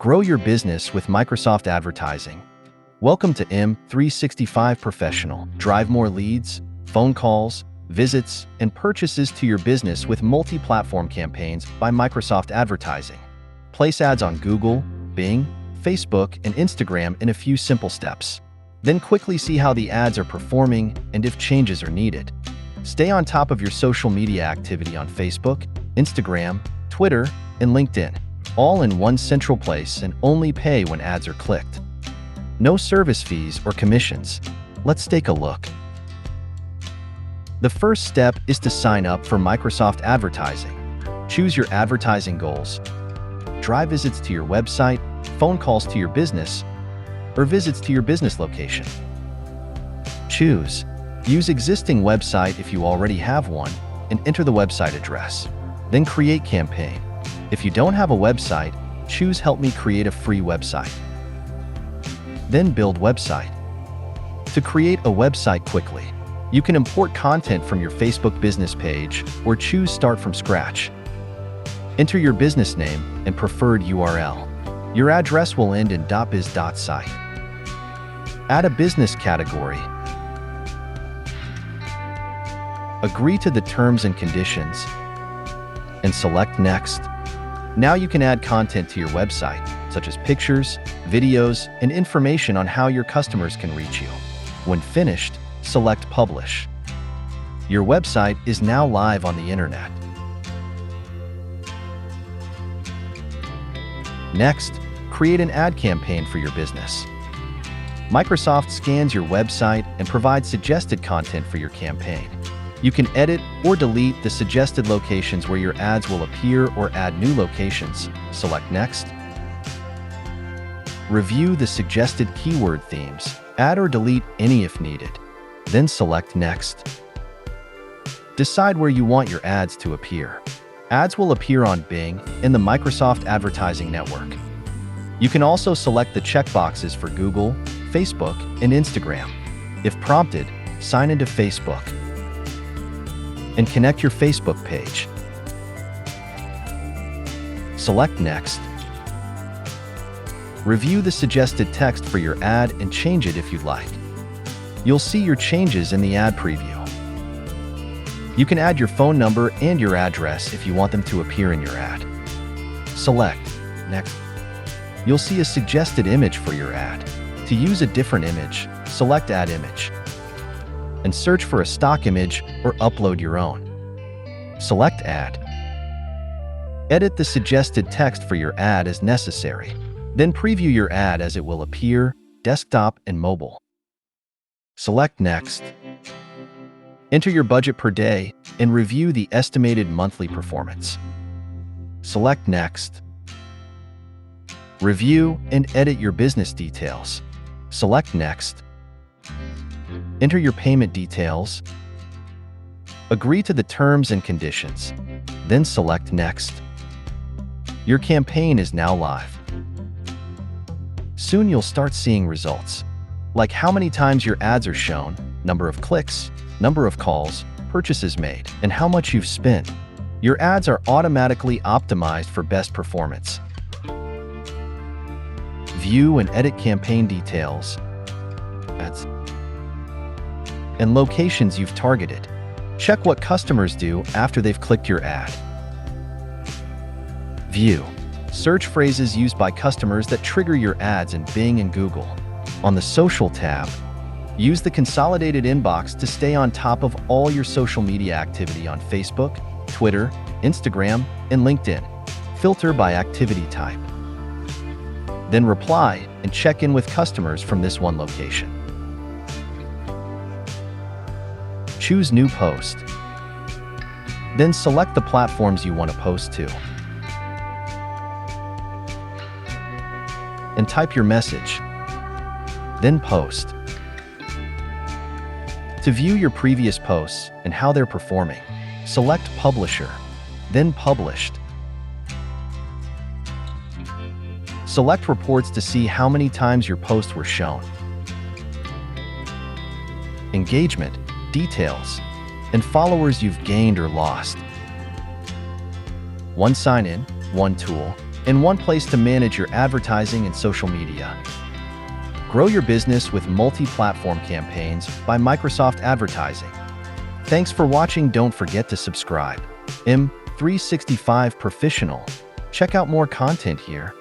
Grow your business with Microsoft Advertising. Welcome to M365 Professional. Drive more leads, phone calls, visits, and purchases to your business with multi-platform campaigns by Microsoft Advertising. Place ads on Google, Bing, Facebook, and Instagram in a few simple steps. Then quickly see how the ads are performing and if changes are needed. Stay on top of your social media activity on Facebook, Instagram, Twitter, and LinkedIn, all in one central place, and only pay when ads are clicked. No service fees or commissions. Let's take a look. The first step is to sign up for Microsoft Advertising. Choose your advertising goals. Drive visits to your website, phone calls to your business, or visits to your business location. Choose Use existing website if you already have one, and enter the website address. Then create campaign. If you don't have a website, choose Help me create a free website. Then build website. To create a website quickly, you can import content from your Facebook business page or choose Start from scratch. Enter your business name and preferred URL. Your address will end in .biz.site. Add a business category. Agree to the terms and conditions, and select Next. Now you can add content to your website, such as pictures, videos, and information on how your customers can reach you. When finished, select Publish. Your website is now live on the internet. Next, create an ad campaign for your business. Microsoft scans your website and provides suggested content for your campaign. You can edit or delete the suggested locations where your ads will appear or add new locations. Select Next. Review the suggested keyword themes. Add or delete any if needed. Then select Next. Decide where you want your ads to appear. Ads will appear on Bing and the Microsoft Advertising Network. You can also select the checkboxes for Google, Facebook, and Instagram. If prompted, sign into Facebook and connect your Facebook page. Select Next. Review the suggested text for your ad and change it if you'd like. You'll see your changes in the ad preview. You can add your phone number and your address if you want them to appear in your ad. Select Next. You'll see a suggested image for your ad. To use a different image, select Add Image and search for a stock image or upload your own. Select Add. Edit the suggested text for your ad as necessary. Then preview your ad as it will appear, desktop and mobile. Select Next. Enter your budget per day and review the estimated monthly performance. Select Next. Review and edit your business details. Select Next. Enter your payment details. Agree to the terms and conditions. Then select Next. Your campaign is now live. Soon you'll start seeing results, like how many times your ads are shown, number of clicks, number of calls, purchases made, and how much you've spent. Your ads are automatically optimized for best performance. View and edit campaign details, ads, and locations you've targeted. Check what customers do after they've clicked your ad. View search phrases used by customers that trigger your ads in Bing and Google. On the Social tab, use the consolidated inbox to stay on top of all your social media activity on Facebook, Twitter, Instagram, and LinkedIn. Filter by activity type. Then reply and check in with customers from this one location. Choose New Post. Then select the platforms you want to post to. And type your message. Then post. To view your previous posts and how they're performing, select Publisher, then Published. Select Reports to see how many times your posts were shown. Engagement, details, and followers you've gained or lost. One sign-in, one tool, and one place to manage your advertising and social media. Grow your business with multi-platform campaigns by Microsoft Advertising. Thanks for watching. Don't forget to subscribe. M365 Professional. Check out more content here.